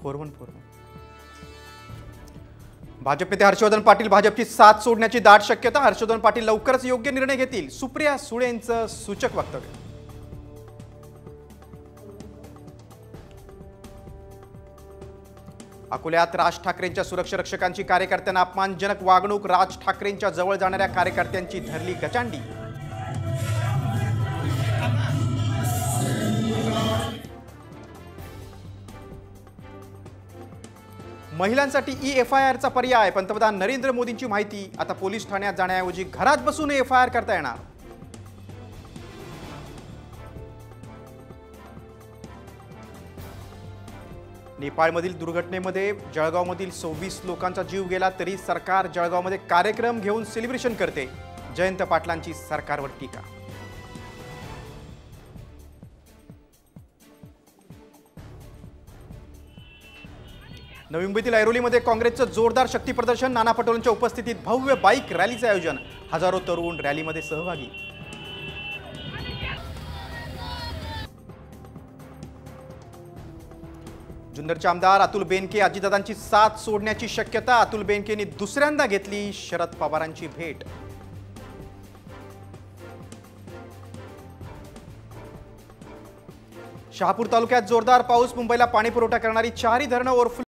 4141. भाजप नेते हर्षवर्धन पाटील भाजपची साथ सोडण्याची दाट शक्यता. हर्षवर्धन पाटील लवकरच योग्य निर्णय घेतील. सुप्रिया सुळेंचं सूचक वक्तव्य. अकोल्यात राज ठाकरेंच्या सुरक्षा रक्षकांची कार्यकर्त्यांना अपमानजनक वागणूक. राज ठाकरेंच्या जवळ जाणाऱ्या कार्यकर्त्यांची धरली गचांडी. महिलांसाठी EFIR चा पर्याय. पंतप्रधान नरेंद्र मोदींची माहिती. आता पोलीस ठाण्यात जाण्याऐवजी घरात बसून EFIR करता येणार. नेपाळमधील दुर्घटनेमध्ये जळगावमधील 26 लोकांचा जीव गेला तरी सरकार जळगावमध्ये कार्यक्रम घेऊन सेलिब्रेशन करते. जयंत पाटलांची सरकारवर टीका. नवी मुंबईतील ऐरोलीमध्ये काँग्रेसचं जोरदार शक्ती प्रदर्शन. नाना पटोलेंच्या उपस्थितीत भव्य बाईक रॅलीचे आयोजन. हजारो तरुण रॅलीमध्ये सहभागी. जुन्नरचे आमदार अतुल बेनके अजितदादांची साथ सोडण्याची शक्यता. अतुल बेनकेंनी दुसऱ्यांदा घेतली शरद पवारांची भेट. शहापूर तालुक्यात जोरदार पाऊस. मुंबईला पाणी पुरवठा करणारी 4 धरणं ओव्हरफ्लो.